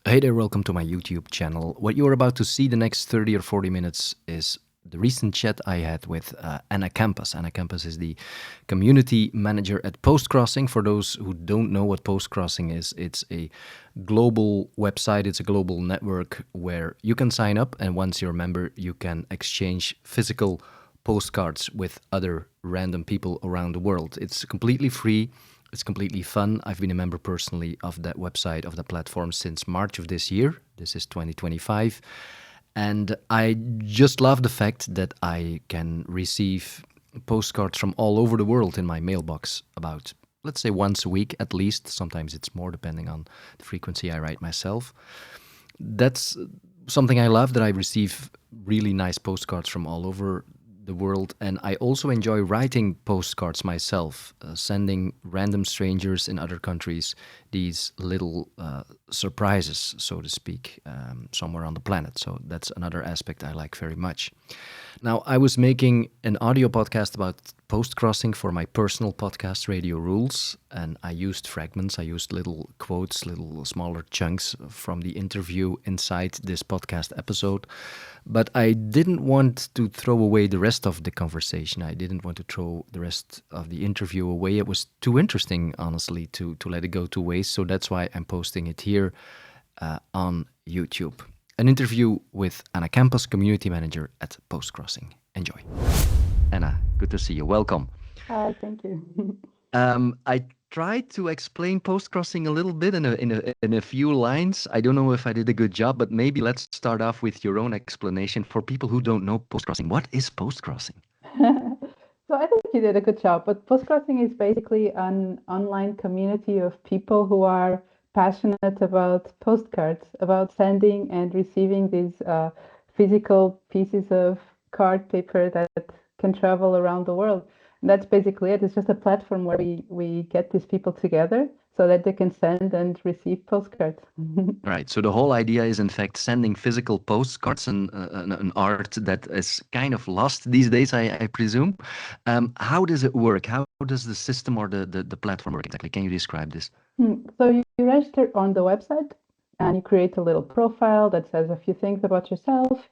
Hey there, welcome to my YouTube channel. What you're about to see the next 30 or 40 minutes is the recent chat I had with Anna Campos. Anna Campos is the community manager at Postcrossing. For those who don't know what Postcrossing is, it's a global website, it's a global network where you can sign up, and once you're a member, you can exchange physical postcards with other random people around the world. It's completely free. It's completely fun. I've been a member personally of that website, of the platform, since March of this year. This is 2025. And I just love the fact that I can receive postcards from all over the world in my mailbox about, let's say, once a week at least. Sometimes it's more depending on the frequency I write myself. That's something I love, that I receive really nice postcards from all over the world. And I also enjoy writing postcards myself, sending random strangers in other countries these little surprises, so to speak, somewhere on the planet. So that's another aspect I like very much. Now, I was making an audio podcast about postcrossing for my personal podcast, Radio Rules, and I used fragments. I used little quotes, little smaller chunks from the interview inside this podcast episode. But I didn't want to throw away the rest of the conversation. I didn't want to throw the rest of the interview away. It was too interesting, honestly, to let it go to waste. So that's why I'm posting it here on YouTube. An interview with Anna Campos, community manager at Postcrossing. Enjoy. Anna, good to see you. Welcome. Hi, thank you. I tried to explain postcrossing a little bit in a few lines. I don't know if I did a good job, but maybe let's start off with your own explanation for people who don't know postcrossing. What is postcrossing? So I think you did a good job, but Postcrossing is basically an online community of people who are passionate about postcards, about sending and receiving these physical pieces of card paper that can travel around the world. And that's basically it. It's just a platform where we get these people together so that they can send and receive postcards. Right. So the whole idea is, in fact, sending physical postcards, and an art that is kind of lost these days, I presume. How does it work? How does the system or the platform work exactly? Can you describe this? So you register on the website and you create a little profile that says a few things about yourself.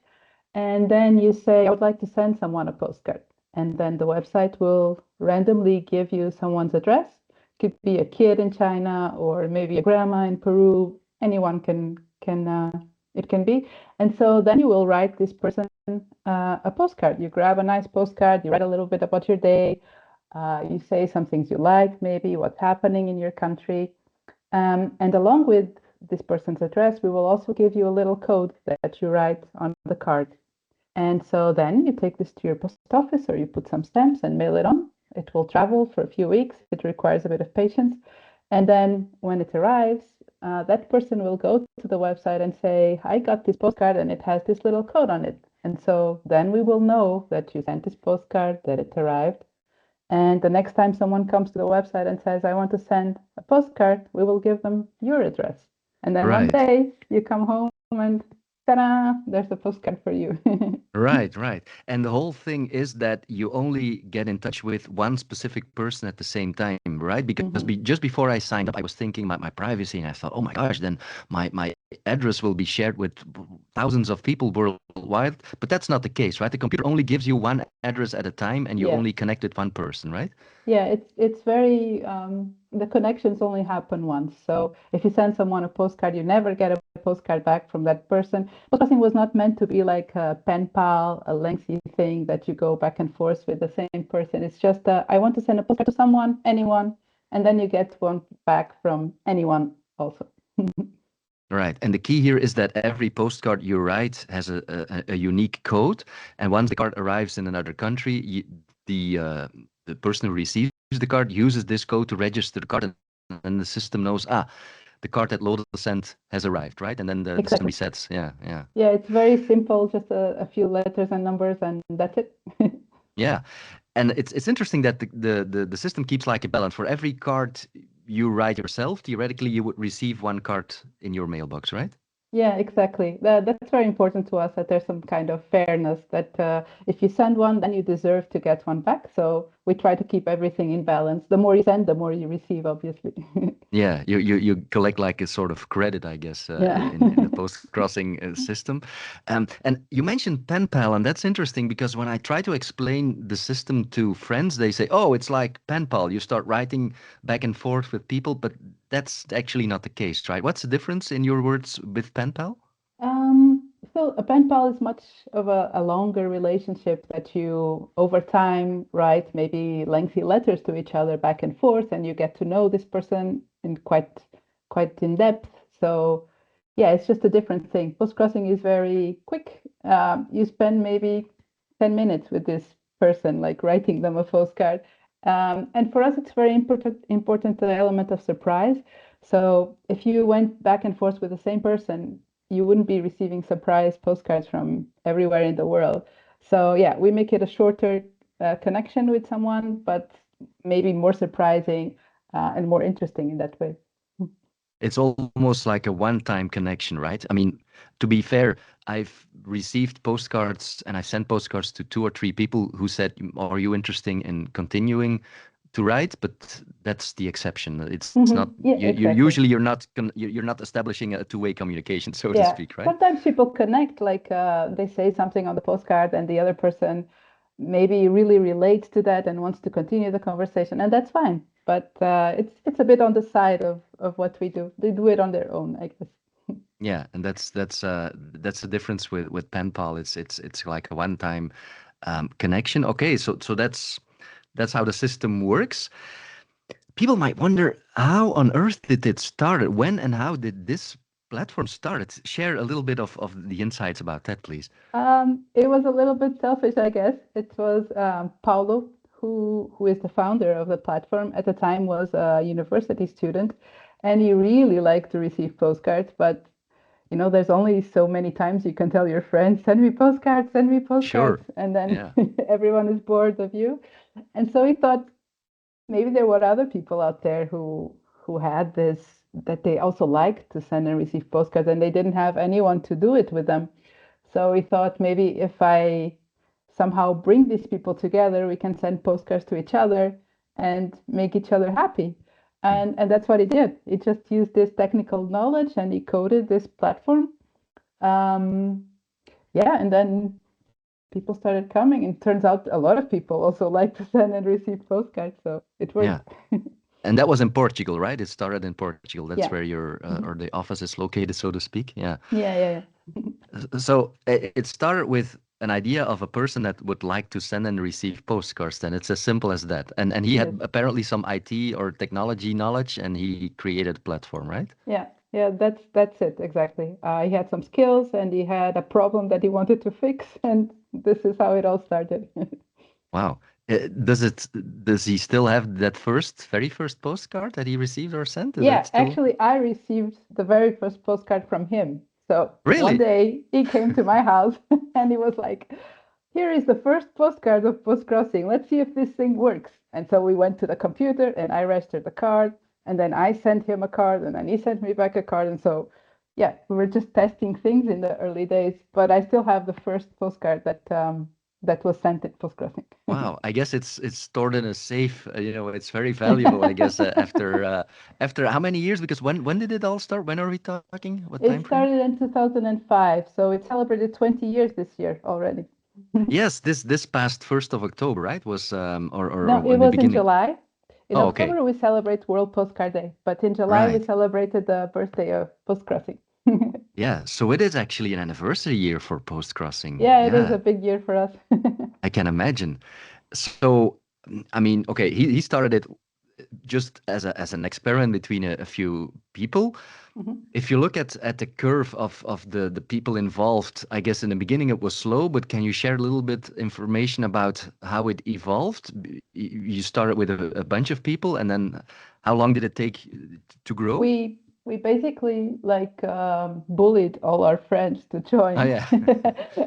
And then you say, I would like to send someone a postcard. And then the website will randomly give you someone's address. Could be a kid in China or maybe a grandma in Peru. Anyone can it can be. And so then you will write this person a postcard. You grab a nice postcard, you write a little bit about your day, you say some things you like, maybe what's happening in your country. And along with this person's address, we will also give you a little code that you write on the card. And so then you take this to your post office or you put some stamps and mail it on. It will travel for a few weeks. It requires a bit of patience. And then when it arrives, that person will go to the website and say, I got this postcard and it has this little code on it. And so then we will know that you sent this postcard, that it arrived. And the next time someone comes to the website and says, I want to send a postcard, we will give them your address. And then one Right. day you come home and ta-da, there's a postcard for you. Right, right. And the whole thing is that you only get in touch with one specific person at the same time, right? Because just before I signed up, I was thinking about my privacy, and I thought, oh my gosh, then my address will be shared with thousands of people worldwide. But that's not the case, right? The computer only gives you one address at a time, and you Yeah. only connect with one person, right? Yeah, it's very the connections only happen once. So if you send someone a postcard, you never get a postcard back from that person. Postcarding was not meant to be like a pen pal, a lengthy thing that you go back and forth with the same person. It's just I want to send a postcard to someone, anyone, and then you get one back from anyone also. Right. And the key here is that every postcard you write has a unique code. And once the card arrives in another country, the person who receives the card uses this code to register the card, and then the system knows, the card that Lola sent has arrived, right? And then the system Exactly. resets. Yeah, yeah. Yeah, it's very simple, just a few letters and numbers, and that's it. Yeah. And it's interesting that the system keeps like a balance. For every card you write yourself, theoretically you would receive one card in your mailbox, right? Yeah, exactly. That's very important to us that there's some kind of fairness that if you send one, then you deserve to get one back. So we try to keep everything in balance. The more you send, the more you receive, obviously. Yeah, you collect like a sort of credit, I guess, Yeah. in the post-crossing system. And you mentioned pen pal, and that's interesting because when I try to explain the system to friends, they say, "Oh, it's like pen pal. You start writing back and forth with people," but that's actually not the case, right? What's the difference in your words with pen pal? So a pen pal is much of a longer relationship that you over time write maybe lengthy letters to each other back and forth, and you get to know this person in quite in depth. So yeah, it's just a different thing. Postcrossing is very quick. You spend maybe 10 minutes with this person, like writing them a postcard. And for us, it's very important the element of surprise. So if you went back and forth with the same person, you wouldn't be receiving surprise postcards from everywhere in the world. So yeah, we make it a shorter connection with someone, but maybe more surprising and more interesting in that way. It's almost like a one-time connection, right? I mean, to be fair, I've received postcards and I sent postcards to two or three people who said, "Are you interested in continuing to write?" But that's the exception. It's not Yeah, you exactly. usually you're not establishing a two-way communication, so to Yeah, speak, right? sometimes people connect, like they say something on the postcard, and the other person maybe really relates to that and wants to continue the conversation, and that's fine. But it's a bit on the side of what we do. They do it on their own, I guess. Yeah, and that's the difference with pen pal. It's like a one-time connection. Okay, so that's how the system works. People might wonder how on earth did it start? When and how did this platform start? Share a little bit of the insights about that, please. It was a little bit selfish, I guess. It was Paulo, who is the founder of the platform, at the time was a university student, and he really liked to receive postcards. But you know, there's only so many times you can tell your friends, send me postcards, Sure. and then Yeah. everyone is bored of you. And so he thought maybe there were other people out there who had this, that they also liked to send and receive postcards, and they didn't have anyone to do it with them. So we thought maybe if I somehow bring these people together, we can send postcards to each other and make each other happy. And that's what he did. He just used this technical knowledge and he coded this platform. Um, yeah, and then people started coming, and turns out a lot of people also like to send and receive postcards, so it Yeah. worked. And that was in Portugal, right? It started in Portugal. That's Yeah. where your Mhm. or the office is located, so to speak. Yeah. Yeah. So it started with an idea of a person that would like to send and receive postcards. Then it's as simple as that. And he Yes. had apparently some IT or technology knowledge, and he created a platform, right? Yeah, that's it exactly. He had some skills and he had a problem that he wanted to fix, and this is how it all started. Wow. Does he still have that very first postcard that he received or sent? Is that Yeah, still actually, I received the very first postcard from him. So one really? day he came to my house and he was like, "Here is the first postcard of Postcrossing. Let's see if this thing works." And so we went to the computer and I registered the card, and then I sent him a card, and then he sent me back a card. And so, yeah, we were just testing things in the early days, but I still have the first postcard that was sent at Postcrossing. Wow, I guess it's stored in a safe. It's very valuable, I guess, after how many years? Because when did it all start? When are we talking? What It time frame? started in 2005, so it celebrated 20 years this year already. Yes, this past 1st of October, right? Was No, or it in the was in beginning. July. In Oh, okay. October, we celebrate World Postcard Day, but in July, we Right. celebrated the birthday of Postcrossing. Yeah. So it is actually an anniversary year for Post Crossing. Yeah, it is Yeah, a big year for us. I can imagine. So, I mean, okay, he started it just as an experiment between a few people. Mhm. If you look at the curve of the people involved, I guess in the beginning it was slow, but can you share a little bit information about how it evolved? You started with a bunch of people, and then how long did it take to grow? We basically like bullied all our friends to Oh join. yeah.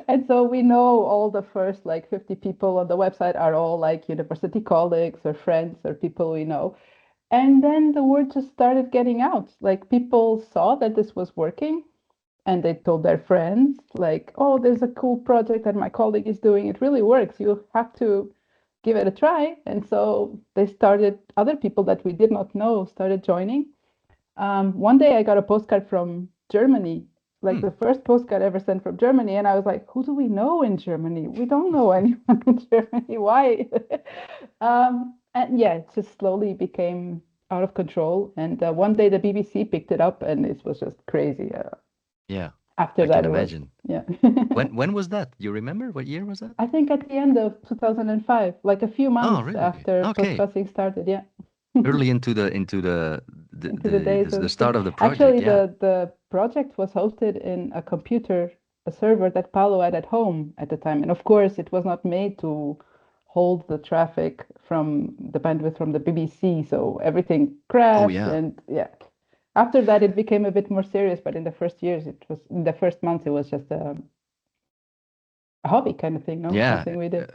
And so we know all the first like 50 people on the website are all like university colleagues or friends or people we know. And then the word just started getting out. Like people saw that this was working and they told their friends, like, "Oh, there's a cool project that my colleague is doing. It really works. You have to give it a try. And so they started, other people that we did not know started joining. One day I got a postcard from Germany, like the first postcard ever sent from Germany. And I was like, who do we know in Germany? We don't know anyone in Germany. Why? And yeah, it just slowly became out of control. And one day the BBC picked it up and it was just crazy. Yeah, After I can that, it was, imagine. yeah. When was that? You remember what year was that? I think at the end of 2005, like a few Oh, months really? after Okay. Postcrossing started, yeah. Early into the Into the days the of start of the project. actually Yeah. the project was hosted in a computer, a server that Paolo had at home at the time. And of course, it was not made to hold the traffic from the bandwidth from the BBC, so everything Oh, crashed. yeah. And yeah, after that, it became a bit more serious. But in the first years, it was in the first months, it was just a hobby kind of thing, no? Yeah. Something we did.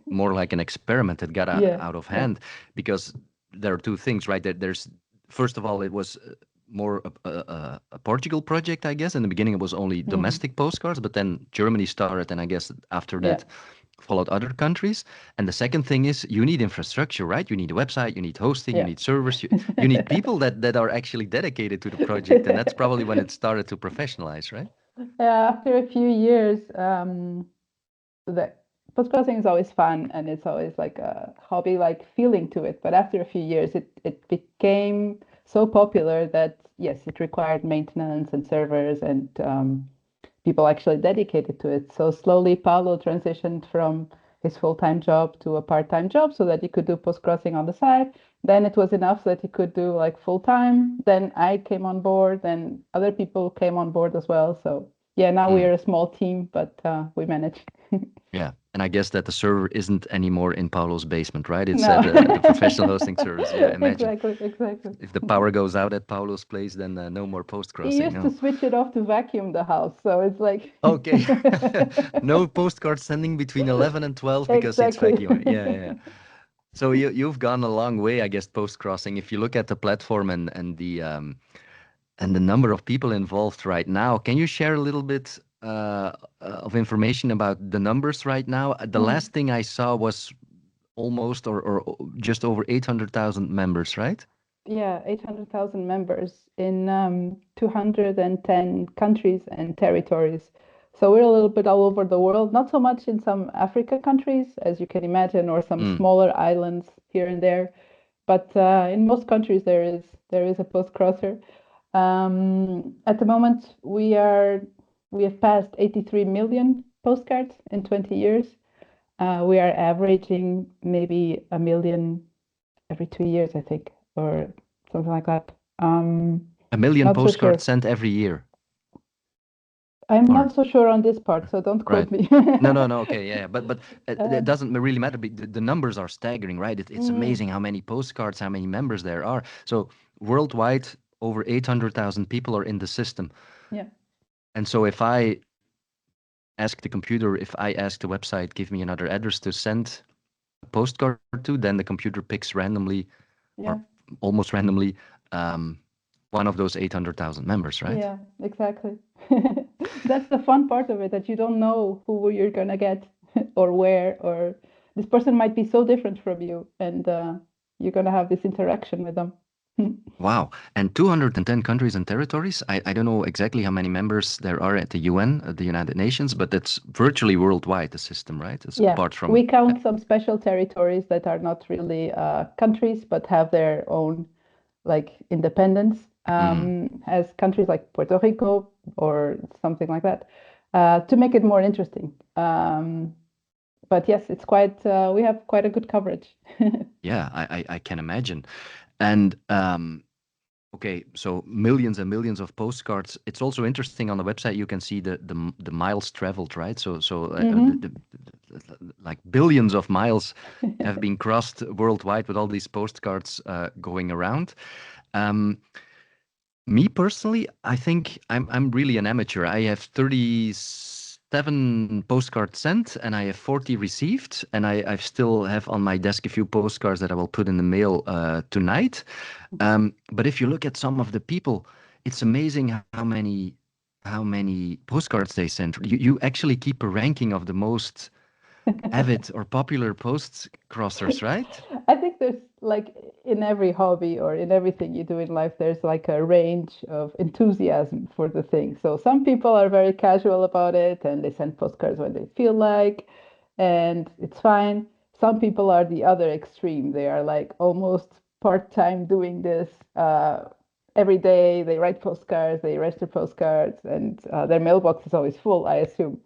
More like an experiment that got Yeah, out of yeah. hand because there are two things, right? There's first of all, it was more a Portugal project, I guess. In the beginning, it was only Mhm. domestic postcards, but then Germany started, and I guess after Yeah. that followed other countries. And the second thing is you need infrastructure, right? You need a website, you need hosting, you Yeah. need servers, you need people that are actually dedicated to the project, and that's probably when it started to professionalize, right? After a few years, the postcrossing is always fun and it's always like a hobby like feeling to it. But after a few years, it became so popular that yes, it required maintenance and servers and people actually dedicated to it. So slowly, Paulo transitioned from his full-time job to a part-time job so that he could do postcrossing on the side. Then it was enough that he could do like full-time. Then I came on board, then other people came on board as well. So yeah, now we Mm. are a small team, but we manage. Yeah, and I guess that the server isn't anymore in Paulo's basement, right? It's No. at the professional hosting service. Yeah, imagine Exactly, exactly. if the power goes out at Paulo's place, then no more post He crossing. used to No. switch it off to vacuum the house, so it's like Okay. No postcard sending between 11 and 12 because it's exactly. vacuum. Yeah, yeah, yeah. So you've gone a long way, I guess, post crossing. If you look at the platform and the number of people involved right now, can you share a little bit of information about the numbers right now? The Mm. last thing I saw was almost or just over 800,000 members, right? Yeah, 800,000 members in 210 countries and territories. So we're a little bit all over the world, not so much in some Africa countries, as you can imagine, or some Mm. smaller islands here and there. But in most countries, there is a postcrosser. At the moment, we have passed 83 million postcards in 20 years. We are averaging maybe a million every 2 years, I think, or something like that. A million Not so postcards sure. sent every year, I'm or not so sure on this part, so don't right? quote me. No. Okay, yeah, but it Uh, doesn't really matter. The numbers are staggering, right? It's mm, amazing how many postcards, how many members there are. So worldwide, over 800,000 people are in the system. yeah, And so if I ask the computer, if I ask the website, give me another address to send a postcard to, then the computer picks randomly yeah, or almost randomly um, one of those 800,000 members, right? yeah, exactly. That's the fun part of it, that you don't know who you're gonna get or where, or this person might be so different from you, and you're gonna have this interaction with them. Wow. And 210 countries and territories. I don't know exactly how many members there are at the UN, the United Nations, but it's virtually worldwide, the system, right? It's Yeah, apart from. we count some special territories that are not really countries but have their own like independence, Mm, as countries like Puerto Rico or something like that, to make it more interesting. But yes, it's quite. We have quite a good coverage. yeah, I can imagine. And okay, so millions and millions of postcards. It's also interesting on the website. You can see the miles traveled, right? Hmm. Like billions of miles have been crossed worldwide with all these postcards going around. Um, Me personally, I think I'm really an amateur. I have 37 postcards sent and I have 40 received, and I still have on my desk a few postcards that I will put in the mail tonight. But if you look at some of the people, it's amazing how many postcards they sent. You actually keep a ranking of the most. avid or popular post crossers, right? I think there's like in every hobby or in everything you do in life, there's like a range of enthusiasm for the thing. So some people are very casual about it and they send postcards when they feel like, and it's fine. Some people are the other extreme. They are like almost part-time doing this every day. They write postcards, they register postcards, and their mailbox is always full, I assume.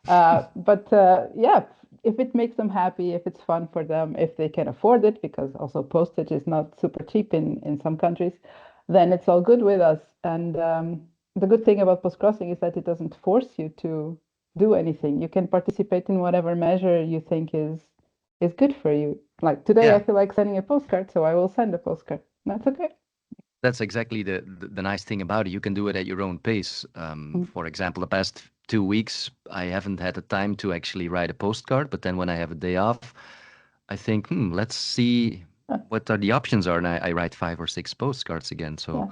But yeah, if it makes them happy, if it's fun for them, if they can afford it, because also postage is not super cheap in some countries, then it's all good with us. And the good thing about postcrossing is that it doesn't force you to do anything. You can participate in whatever measure you think is good for you. Like today, I Yeah, feel like sending a postcard, so I will send a postcard. That's okay. that's exactly the nice thing about it. You can do it at your own pace. Mm. For example, the past 2 weeks, I haven't had the time to actually write a postcard, but then when I have a day off, I think, let's see Yeah, what are the options are, and I write 5 or 6 postcards again. So,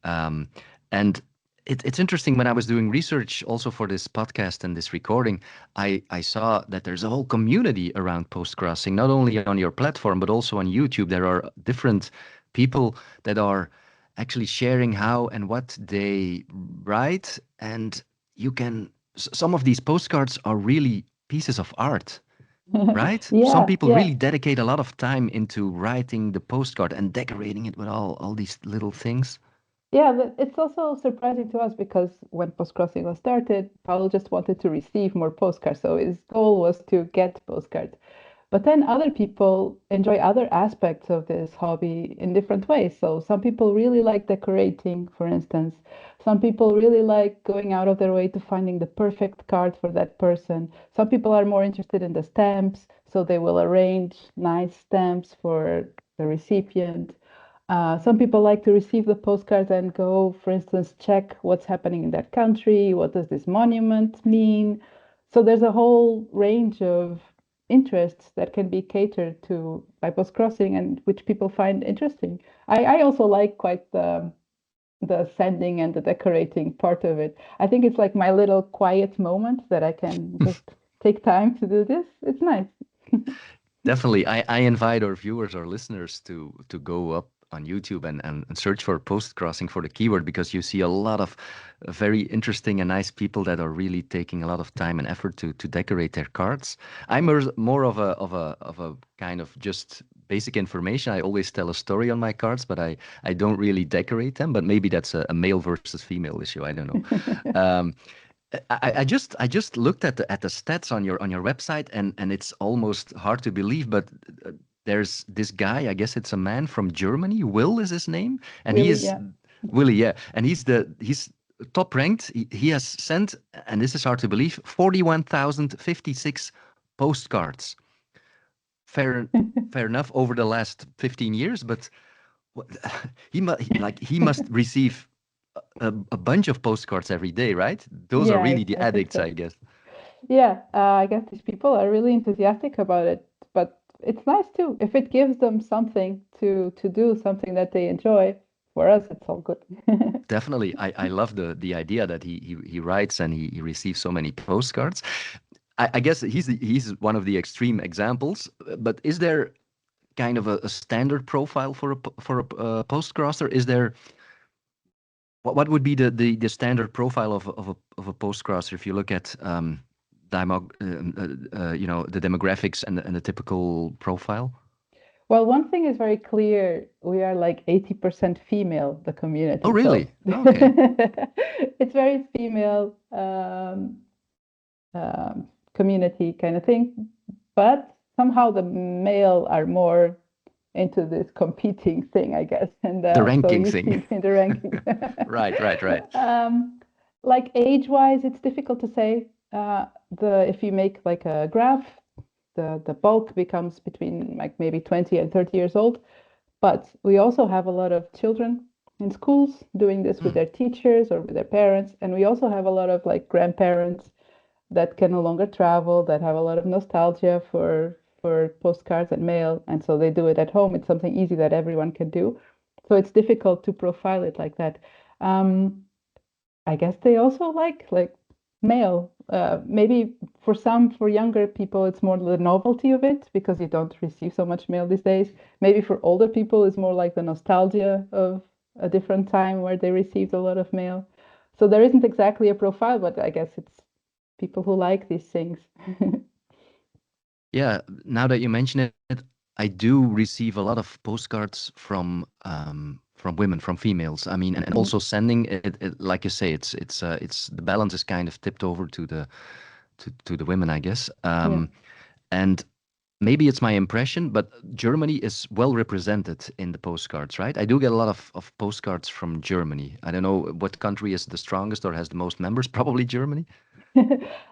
yeah. um, and it's interesting when I was doing research also for this podcast and this recording, I saw that there's a whole community around postcrossing, not only on your platform, but also on YouTube. There are different people that are actually sharing how and what they write. And you can, some of these postcards are really pieces of art, right? Some Yeah, people yeah. really dedicate a lot of time into writing the postcard and decorating it with all these little things. Yeah, but it's also surprising to us because when Postcrossing was started, Paul just wanted to receive more postcards. So his goal was to get postcards. But then other people enjoy other aspects of this hobby in different ways. So some people really like decorating, for instance. Some people really like going out of their way to finding the perfect card for that person. Some people are more interested in the stamps, so they will arrange nice stamps for the recipient. Some people like to receive the postcards and go, for instance, check what's happening in that country. What does this monument mean? So there's a whole range of interests that can be catered to by postcrossing and which people find interesting. I also like quite the sending and the decorating part of it. I think it's like my little quiet moment that I can just take time to do this. It's nice. Definitely. I invite our viewers or listeners to go up on YouTube and search for post crossing for the keyword because you see a lot of very interesting and nice people that are really taking a lot of time and effort to decorate their cards. I'm more of a kind of just basic information. I always tell a story on my cards, but I don't really decorate them. But maybe that's a male versus female issue. I don't know. Um, I just looked at the stats on your website and it's almost hard to believe, but there's this guy, I guess it's a man from Germany, Will is his name, and he Really, is yeah. Willie, yeah, and he's top ranked. He has sent, and this is hard to believe, 41,056 postcards. Fair fair enough over the last 15 years, but what, he must receive a bunch of postcards every day, right? Those are Yeah, really the I think addicts, so. I guess. Yeah, I guess these people are really enthusiastic about it, but it's nice too. If it gives them something to do, something that they enjoy, for us, it's all good. Definitely. I love the idea that he writes and he receives so many postcards. I guess he's one of the extreme examples, but is there kind of a standard profile for a post crosser? Is there what would be the standard profile of a post crosser if you look at the demographics and the typical profile? Well, one thing is very clear. We are like 80% female, the Oh, community. So really? Okay. it's very female community kind of thing. But somehow the male are more into this competing thing, I guess. And The so ranking you thing. see in the rankings. Right, right, right. Like age-wise, it's difficult to say. The if you make like a graph, the bulk becomes between like maybe 20 and 30 years old. But we also have a lot of children in schools doing this with Hmm. their teachers or with their parents. And we also have a lot of like grandparents that can no longer travel, that have a lot of nostalgia for postcards and mail, and so they do it at home. It's something easy that everyone can do. So it's difficult to profile it like that. I guess they also like Mail. Maybe for some, for younger people, it's more the novelty of it because you don't receive so much mail these days. Maybe for older people, it's more like the nostalgia of a different time where they received a lot of mail. So there isn't exactly a profile, but I guess it's people who like these things. Yeah, now that you mention it, I do receive a lot of postcards from women, from females. I mean, and Mm. also sending it, like you say, it's the balance is kind of tipped over to to the women, I guess. Yeah. And maybe it's my impression, but Germany is well represented in the postcards, right? I do get a lot of postcards from Germany. I don't know what country is the strongest or has the most members. Probably Germany.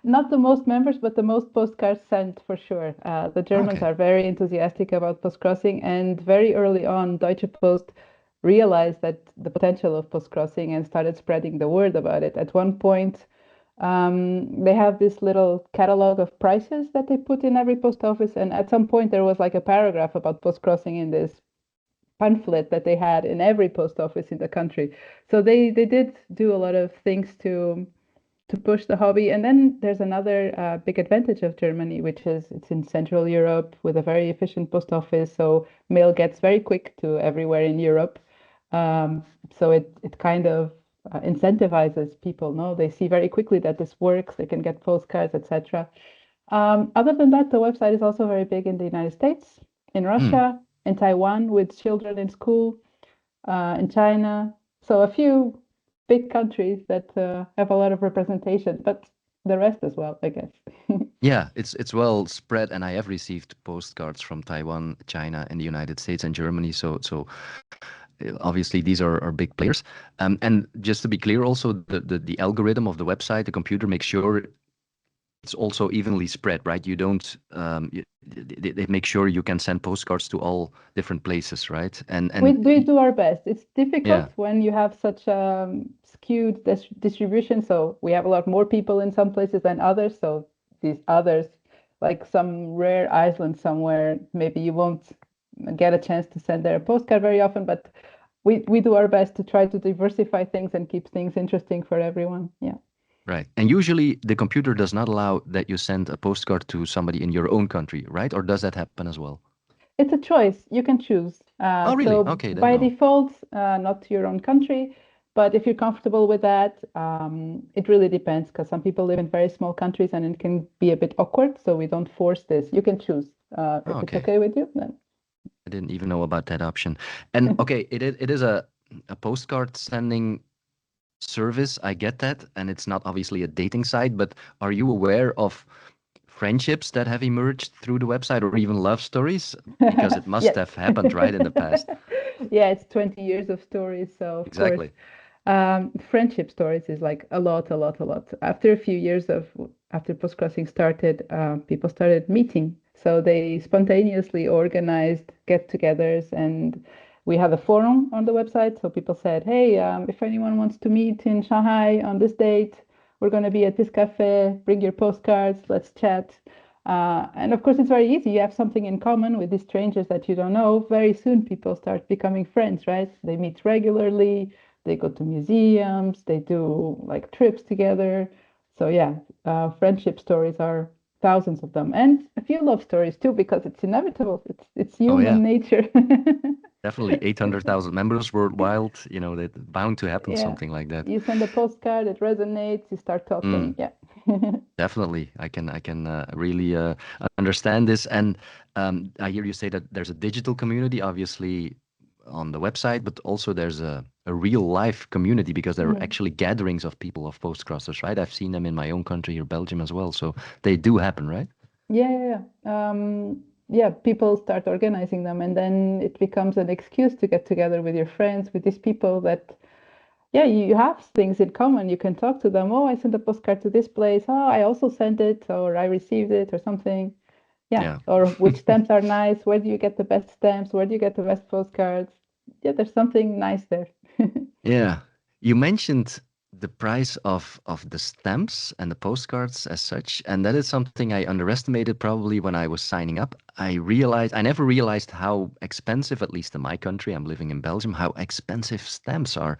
Not the most members, but the most postcards sent for sure. The Germans Okay. are very enthusiastic about postcrossing, and very early on, Deutsche Post realized that the potential of postcrossing and started spreading the word about it. At one point, they have this little catalog of prices that they put in every post office, and at some point there was like a paragraph about postcrossing in this pamphlet that they had in every post office in the country. So they did do a lot of things to push the hobby. And then there's another big advantage of Germany, which is it's in Central Europe with a very efficient post office. So mail gets very quick to everywhere in Europe. So it kind of incentivizes people. No, they see very quickly that this works. They can get postcards, etc. Other than that, the website is also very big in the United States, in Hmm. Russia, in Taiwan with children in school, in China. So a few big countries that have a lot of representation, but the rest as well, I guess. Yeah, it's well spread, and I have received postcards from Taiwan, China, and the United States and Germany. So obviously these are big players. And just to be clear, also the algorithm of the website, the computer makes sure it's also evenly spread, right? You don't they make sure you can send postcards to all different places, right? We do our best. It's Yeah, difficult when you have such skewed distribution. So we have a lot more people in some places than others. So these others, like some rare island somewhere, maybe you won't get a chance to send there a postcard very often, but we do our best to try to diversify things and keep things interesting for everyone. Yeah. right. And usually the computer does not allow that you send a postcard to somebody in your own country, right? Or does that happen as well? It's a choice. You can choose. Oh, really? So Okay, then by no. default, not to your own country, but if you're comfortable with that, it really depends because some people live in very small countries and it can be a bit awkward. So we don't force this. You can choose. Oh, If it's okay. okay with you, then. I didn't even know about that option. And okay, it is a postcard sending service. I get that, and it's not obviously a dating site, but are you aware of friendships that have emerged through the website or even love stories? Because it must Yes. have happened, right, in the past. Yeah, it's 20 years of stories. So, of course, Exactly. friendship stories is like a lot, a lot, a lot. After a few years of, after postcrossing started, people started meeting. So they spontaneously organized get-togethers, and we have a forum on the website. So people said, hey, if anyone wants to meet in Shanghai on this date, we're going to be at this cafe. Bring your postcards. Let's chat. And of course, it's very easy. You have something in common with these strangers that you don't know. Very soon, people start becoming friends, right? They meet regularly, they go to museums, they do like trips together. So, yeah, friendship stories are thousands of them, and a few love stories too, because it's inevitable. It's Oh yeah, human nature. definitely 800,000 members worldwide. You know, that bound to happen Yeah, something like that. you send a postcard, it resonates, you start talking. Mm. Yeah. Definitely, I can really understand this, and I hear you say that there's a digital community, obviously, on the website, but also there's a real life community because there are Mhm. actually gatherings of people of postcrossers, right? I've seen them in my own country here, Belgium, as well, so they do happen, right? Yeah, yeah, yeah. Yeah, people start organizing them, and then it becomes an excuse to get together with your friends, with these people that, yeah, you have things in common. You can talk to them. Oh, I sent a postcard to this place. Oh, I also sent it, or I received it, or something. Yeah, Yeah. or which stamps are nice? Where do you get the best stamps? Where do you get the best postcards? Yeah, there's something nice there. Yeah. You mentioned the price of the stamps and the postcards as such, and that is something I underestimated probably when I was signing up. I never realized how expensive, at least in my country, I'm living in Belgium, how expensive stamps are.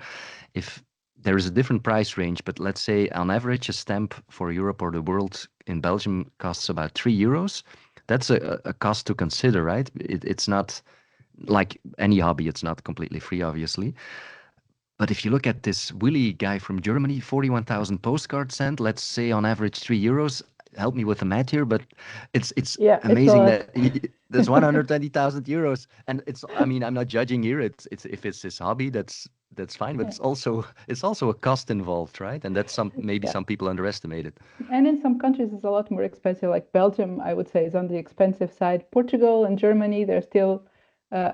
If there is a different price range, but let's say on average a stamp for Europe or the world in Belgium costs about €3. That's a cost to consider, right? It's not like any hobby, it's not completely free, obviously. But if you look at this Willy guy from Germany, 41,000 postcards sent, let's say on average €3. Help me with the math here, but it's Yeah, it's a amazing lot. that there's 120,000 euros, and it's. I mean, I'm not judging here. It's if it's his hobby, that's fine. But Yeah. it's also a cost involved, right? And that's maybe Yeah. some people underestimate it. And in some countries, it's a lot more expensive. Like Belgium, I would say, is on the expensive side. Portugal and Germany, they're still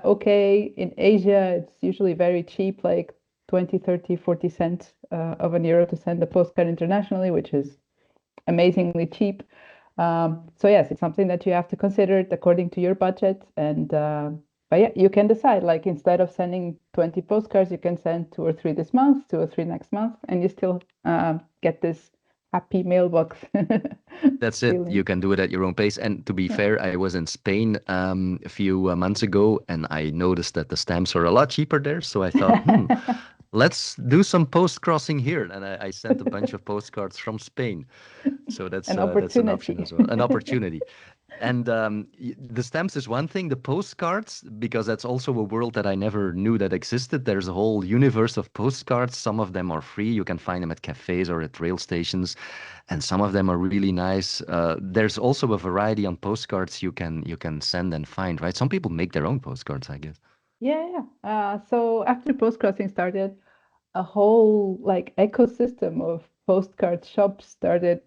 okay. In Asia, it's usually very cheap, like 20, 30, 40 cents of an euro to send a postcard internationally, which is amazingly cheap. So yes, it's something that you have to consider it according to your budget. And but yeah, you can decide. Like instead of sending 20 postcards, you can send 2 or 3 this month, 2 or 3 next month, and you still get this happy mailbox That's it. feeling. You can do it at your own pace. And to be fair, I was in Spain a few months ago, and I noticed that the stamps are a lot cheaper there. So I thought, Yeah. let's do some post crossing here. And I sent a bunch of postcards from Spain. So An that's an option opportunity. as well, an opportunity. And the stamps is one thing, the postcards, because that's also a world that I never knew that existed. There's a whole universe of postcards. Some of them are free. You can find them at cafes or at rail stations, and some of them are really nice. There's also a variety on postcards you can send and find, right? Some people make their own postcards, I guess. Yeah, yeah. So after Postcrossing started, a whole like ecosystem of postcard shops started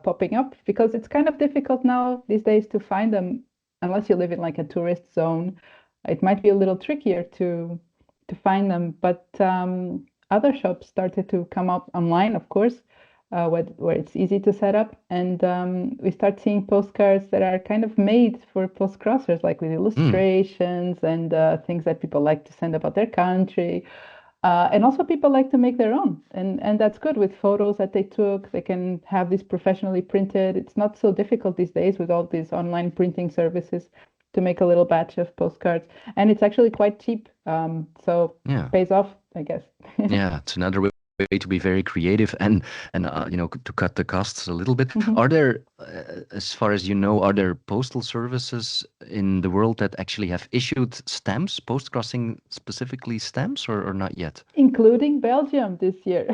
popping up because it's kind of difficult now these days to find them unless you live in like a tourist zone. It might be a little trickier to find them, but other shops started to come up online, of course, where it's easy to set up, and we start seeing postcards that are kind of made for postcrossers, like with Hmm. illustrations and things that people like to send about their country. And also people like to make their own, and that's good with photos that they took. They can have these professionally printed. It's not so difficult these days with all these online printing services to make a little batch of postcards, and it's actually quite cheap. So Yeah. pays off, I guess. Yeah, it's another way to be very creative and to cut the costs a little bit. Mhm. Are there, as far as you know, are there postal services in the world that actually have issued stamps, post-crossing specifically stamps, or not yet? Including Belgium this year.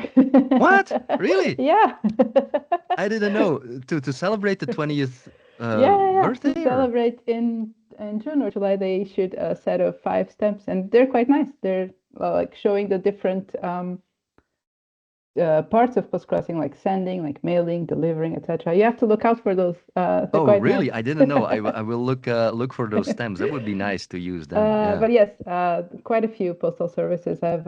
What? Really? Yeah. I didn't know. To celebrate the 20th Yeah, yeah, yeah. To birthday, or? celebrate in June or July, they issued a set of 5 stamps, and they're quite nice. They're like showing the different parts of post-crossing, like sending, like mailing, delivering, etc. You have to look out for those. They're Oh, quite nice. really? I didn't know. I will look for those stamps. That would be nice to use then. Yeah. But yes, quite a few postal services have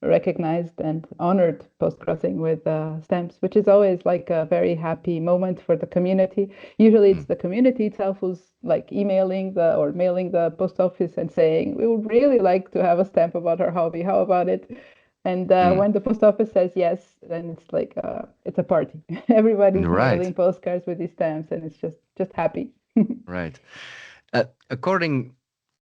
recognized and honored post-crossing with stamps, which is always like a very happy moment for the community. Usually, it's Mm, the community itself who's like emailing the or mailing the post office and saying, "We would really like to have a stamp about our hobby. How about it?" And mm. when the post office says yes, then it's like it's a party. Everybody's Right. mailing postcards with these stamps, and it's just happy. Right. According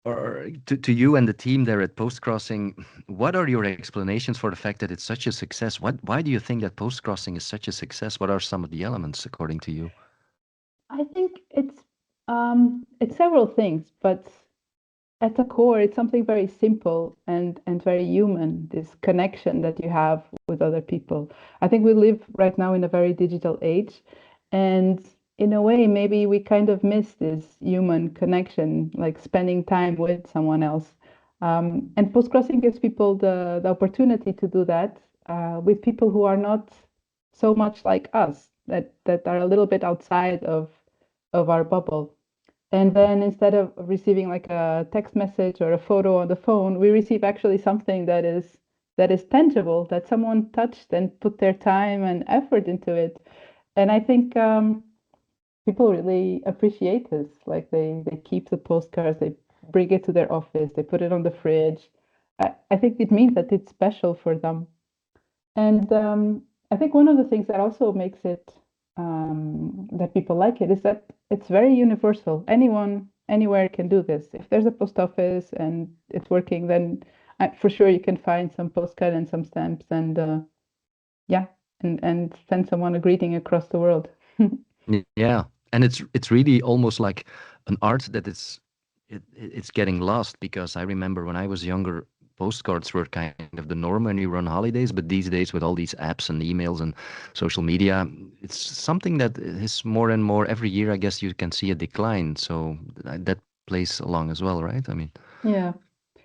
or to you and the team there at Postcrossing, what are your explanations for the fact that it's such a success? Why do you think that Postcrossing is such a success? What are some of the elements according to you? I think it's several things, but at the core, it's something very simple and very human, this connection that you have with other people. I think we live right now in a very digital age, and in a way, maybe we kind of miss this human connection, like spending time with someone else. And postcrossing gives people the opportunity to do that with people who are not so much like us, that are a little bit outside of our bubble. And then instead of receiving like a text message or a photo on the phone, we receive actually something that is tangible, that someone touched and put their time and effort into it. And I think people really appreciate this. Like they keep the postcards, they bring it to their office, they put it on the fridge. I think it means that it's special for them. And I think one of the things that also makes it that people like it is that it's very universal. Anyone, anywhere can do this. If there's a post office and it's working, then for sure you can find some postcard and some stamps. And Yeah, and send someone a greeting across the world. Yeah, and it's really almost like an art that it's getting lost because I remember when I was younger, postcards were kind of the norm when you were on holidays, but these days with all these apps and emails and social media, it's something that is more and more every year. I guess you can see a decline, so that plays along as well, right? I mean, Yeah.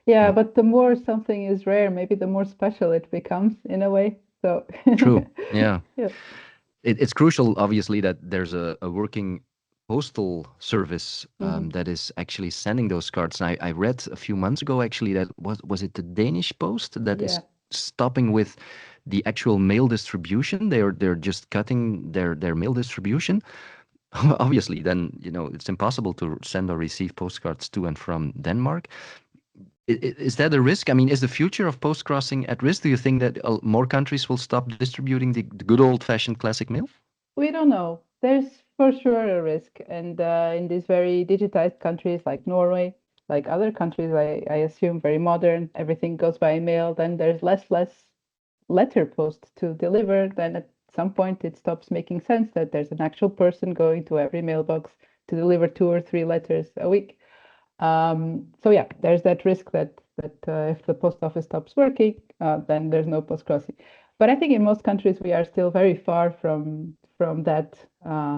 Yeah, yeah, but the more something is rare, maybe the more special it becomes in a way. So, true. Yeah. yeah. It's crucial, obviously, that there's a working postal service Hmm. that is actually sending those cards. And I read a few months ago, actually, that was it the Danish Post that is Yeah. stopping with the actual mail distribution. They're just cutting their mail distribution. Obviously, then it's impossible to send or receive postcards to and from Denmark. Is that a risk? I mean, is the future of post-crossing at risk? Do you think that more countries will stop distributing the good old-fashioned classic mail? We don't know. There's for sure a risk. And in these very digitized countries like Norway, like other countries, I assume very modern, everything goes by email, then there's less letter post to deliver. Then at some point it stops making sense that there's an actual person going to every mailbox to deliver 2 or 3 letters a week. So yeah, there's that risk that if the post office stops working, then there's no post crossing. But I think in most countries we are still very far from that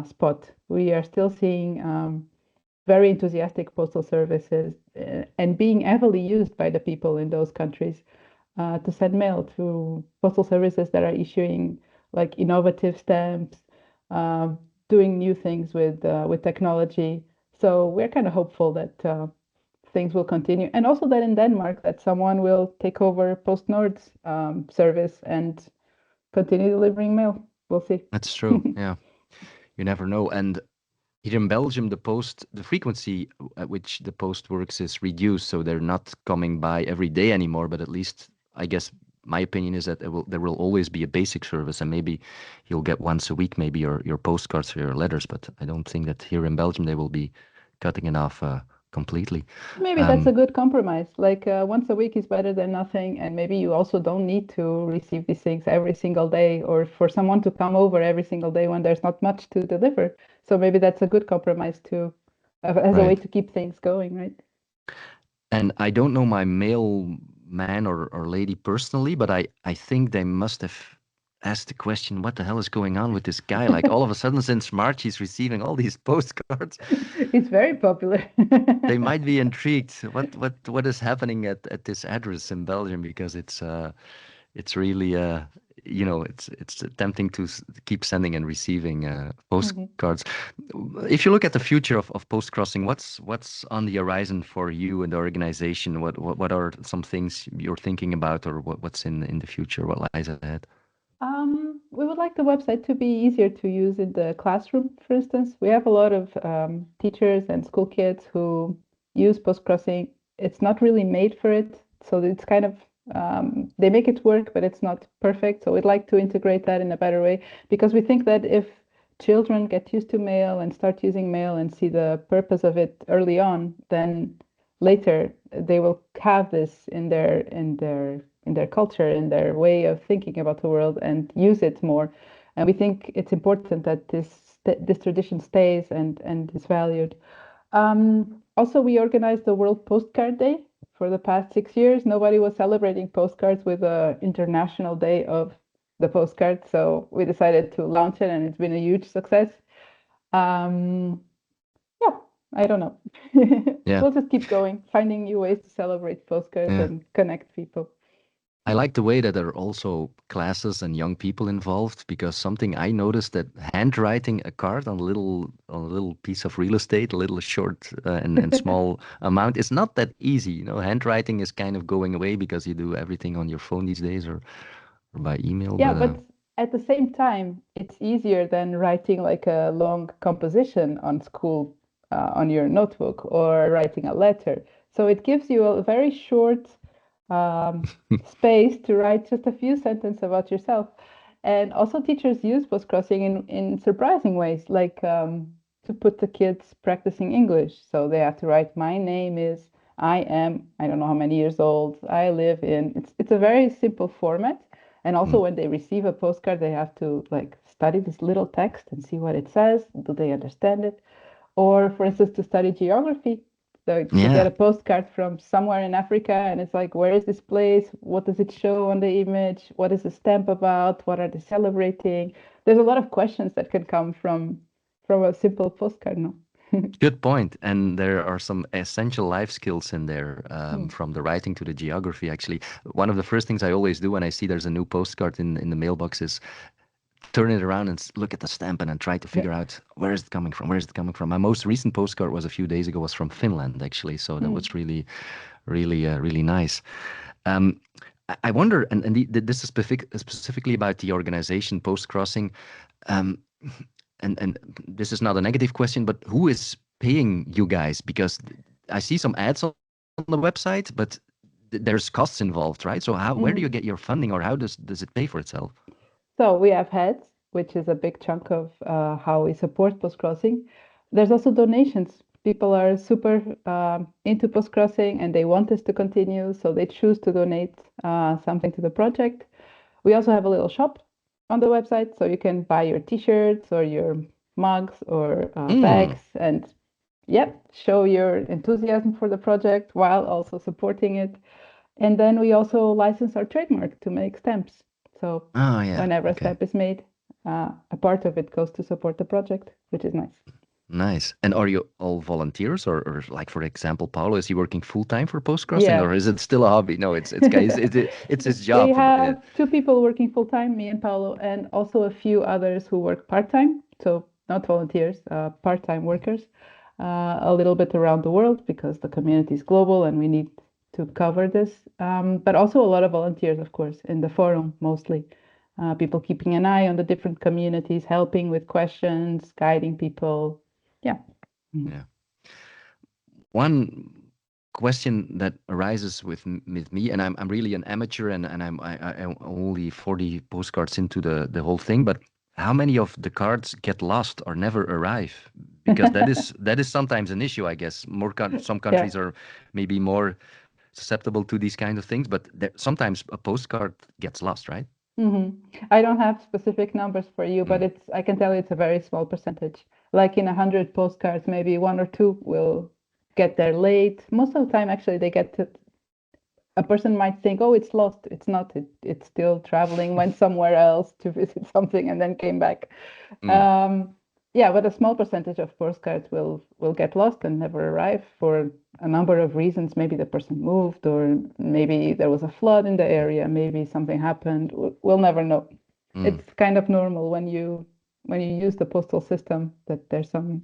spot. We are still seeing very enthusiastic postal services and being heavily used by the people in those countries to send mail to postal services that are issuing like innovative stamps, uh, doing new things with technology. So we're kind of hopeful that things will continue, and also that in Denmark that someone will take over PostNord's service and continue delivering mail. We'll see. That's true. Yeah, you never know. And here in Belgium, the frequency at which the post works is reduced, so they're not coming by every day anymore. But at least, I guess, my opinion is that there will always be a basic service, and maybe you'll get once a week, maybe your postcards or your letters. But I don't think that here in Belgium they will be cutting it off completely. Maybe that's a Um, good compromise. Like once a week is better than nothing, and maybe you also don't need to receive these things every single day, or for someone to come over every single day when there's not much to deliver. So maybe that's a good compromise too, as a way right. to keep things going, right? And I don't know my mailman or lady personally, but I think they must have asked the question, what the hell is going on with this guy? Like all of a sudden, since March, he's receiving all these postcards. It's very popular. They might be intrigued. What is happening at this address in Belgium? Because it's really it's tempting to keep sending and receiving Mhm. postcards. If you look at the future of post crossing, what's on the horizon for you and the organization? What are some things you're thinking about, or what's in the future? What lies ahead? We would like the website to be easier to use in the classroom, for instance. We have a lot of teachers and school kids who use postcrossing. It's not really made for it, so it's kind of they make it work, but it's not perfect. So we'd like to integrate that in a better way because we think that if children get used to mail and start using mail and see the purpose of it early on, then later they will have this in their culture, in their way of thinking about the world, and use it more. And we think it's important that this tradition stays and is valued. Also, we organized the World Postcard Day for the past 6 years. Nobody was celebrating postcards with a International Day of the postcard, so we decided to launch it, and it's been a huge success. Um, yeah, I don't know. Yeah, We'll just keep going, finding new ways to celebrate postcards yeah. and connect people. I like the way that there are also classes and young people involved because something I noticed that handwriting a card on a little piece of real estate, a little short and small amount, is not that easy. Handwriting is kind of going away because you do everything on your phone these days or by email. Yeah, But but at the same time, it's easier than writing like a long composition on school, on your notebook, or writing a letter. So it gives you a very short um, space to write just a few sentences about yourself. And also, teachers use postcrossing in surprising ways, like to put the kids practicing English. So they have to write, "My name is, I am, I don't know how many years old, I live in." It's a very simple format, And also when they receive a postcard, they have to like study this little text and see what it says. Do they understand it? Or for instance, to study geography. So they get Yeah. a postcard from somewhere in Africa and it's like, where is this place? What does it show on the image? What is the stamp about? What are they celebrating? There's a lot of questions that can come from a simple postcard, no? Good point. And there are some essential life skills in there, Mm. from the writing to the geography, actually. One of the first things I always do when I see there's a new postcard in the mailbox is turn it around and look at the stamp and then try to Yeah. figure out where is it coming from? Where is it coming from? My most recent postcard was a few days ago, was from Finland, actually. So that Mm. was really nice. Um, I wonder, and this is specifically about the organization Postcrossing. Um, and this is not a negative question, but who is paying you guys? Because I see some ads on the website, but there's costs involved, right? So where do Mhm. you get your funding, or how does it pay for itself? So we have heads, which is a big chunk of how we support Postcrossing. There's also donations. People are super into Postcrossing and they want us to continue, so they choose to donate something to the project. We also have a little shop on the website, so you can buy your T-shirts or your mugs or Mm. bags, and yep, show your enthusiasm for the project while also supporting it. And then we also license our trademark to make stamps. So Oh yeah. whenever a Okay. stamp is made, a part of it goes to support the project, which is nice. Nice. And are you all volunteers, or like for example, Paulo, is he working full time for Postcrossing, Yeah. or is it still a hobby? No, it's guys, it's his We job. have two people working full time, me and Paolo, and also a few others who work part time. So not volunteers, part time workers, a little bit around the world because the community is global and we need to cover this. But also a lot of volunteers, of course, in the forum mostly. People keeping an eye on the different communities, helping with questions, guiding people. Yeah. Mhm. Yeah. One question that arises with me, and I'm really an amateur, and I'm only 40 postcards into the whole thing, but how many of the cards get lost or never arrive? Because that is sometimes an issue, I guess. Some Yeah. countries are maybe more susceptible to these kind of things, but sometimes a postcard gets lost, right? hmm I don't have specific numbers for you, but Mm. I can tell you it's a very small percentage. Like in 100 postcards, maybe one or two will get there late. Most of the time, actually, they get to, a person might think, oh, it's lost. It's not. It's still traveling, went somewhere else to visit something and then came back. Mm. Um, yeah, but a small percentage of postcards will get lost and never arrive for a number of reasons. Maybe the person moved, or maybe there was a flood in the area. Maybe something happened. We'll never know. Mm. It's kind of normal when you use the postal system that there's some,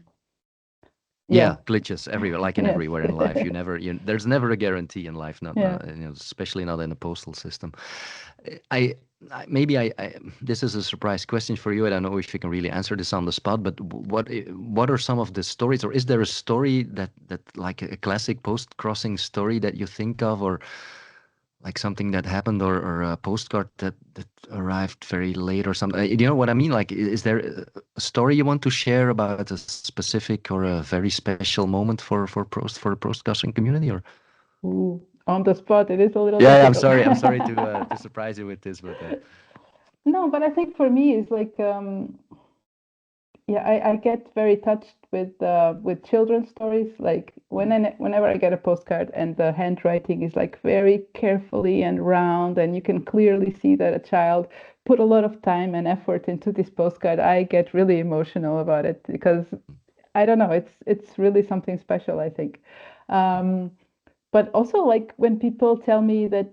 yeah. Yeah, glitches everywhere, like in Yes. everywhere in life. There's never a guarantee in life, Yeah. especially not in a postal system. I, maybe this is a surprise question for you. I don't know if you can really answer this on the spot, but what are some of the stories, or is there a story that like a classic post-crossing story that you think of, or like something that happened, or a postcard that arrived very late or something? You know what I mean? Like, is there a story you want to share about a specific or a very special moment for the postcrossing community? Or Ooh, on the spot, it is a little yeah, I'm difficult. sorry. I'm sorry to surprise you with this, but No, but I think for me, it's like yeah, I get very touched with children's stories. Like whenever I get a postcard and the handwriting is like very carefully and round, and you can clearly see that a child put a lot of time and effort into this postcard, I get really emotional about it because I don't know, it's really something special, I think. Um, but also like when people tell me that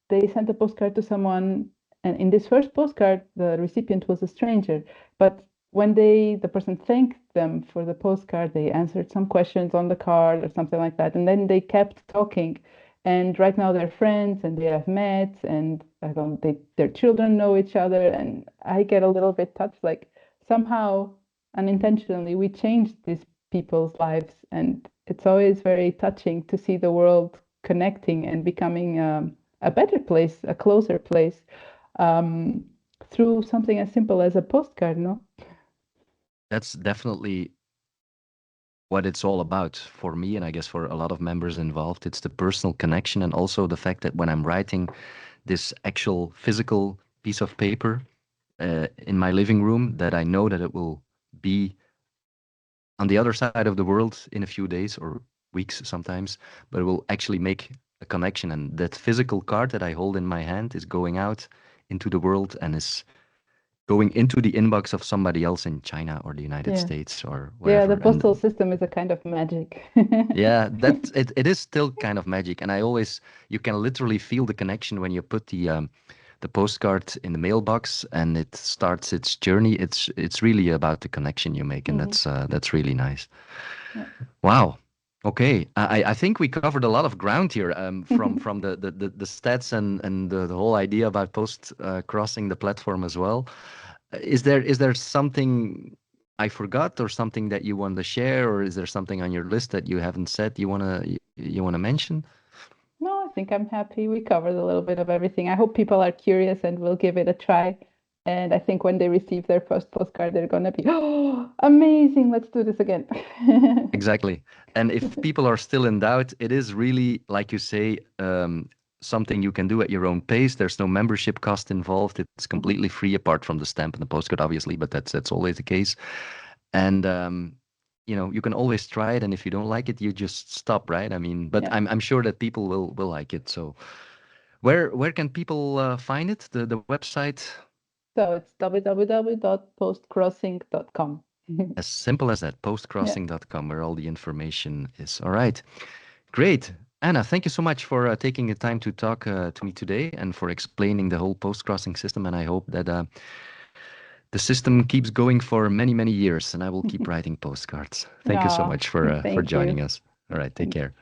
they sent a postcard to someone, and in this first postcard the recipient was a stranger, but when the person thanked them for the postcard, they answered some questions on the card or something like that, and then they kept talking, and right now they're friends and they have met, and I don't their children know each other, and I get a little bit touched, like somehow unintentionally we changed these people's lives, and it's always very touching to see the world connecting and becoming a better place, a closer place, um, through something as simple as a postcard, no? that's definitely what it's all about for me, and I guess for a lot of members involved. It's the personal connection, and also the fact that when I'm writing this actual physical piece of paper in my living room that I know that it will be on the other side of the world in a few days or weeks sometimes, but it will actually make a connection. And that physical card that I hold in my hand is going out into the world and is going into the inbox of somebody else in China or the United Yeah. States or Yeah, wherever. the And postal system is a kind of magic. yeah, it is still kind of magic. And I always, you can literally feel the connection when you put the postcard in the mailbox and it starts its journey. It's really about the connection you make, and Mhm. that's really nice. Yeah. Wow. Okay. I think we covered a lot of ground here, from the stats and the whole idea about post crossing the platform as well. Is there something I forgot or something that you want to share, or is there something on your list that you haven't said you wanna mention? No, I think I'm happy. We covered a little bit of everything. I hope people are curious and will give it a try. And I think when they receive their first postcard, they're gonna be, oh, amazing, let's do this again. Exactly. And if people are still in doubt, it is really, like you say, something you can do at your own pace. There's no membership cost involved. It's Mhm. completely free, apart from the stamp and the postcard, obviously, but that's always the case. And you can always try it, and if you don't like it, you just stop, right? I mean, but Yeah. I'm sure that people will like it. So where can people find it? The website, So it's www.postcrossing.com. as simple as that, Yeah. postcrossing.com, where all the information is. All right. Great. Anna, thank you so much for taking the time to talk to me today and for explaining the whole post-crossing system. And I hope that the system keeps going for many, many years, and I will keep writing postcards. Thank you so Ah, much for thank you. joining us. All right. Take Thanks. care.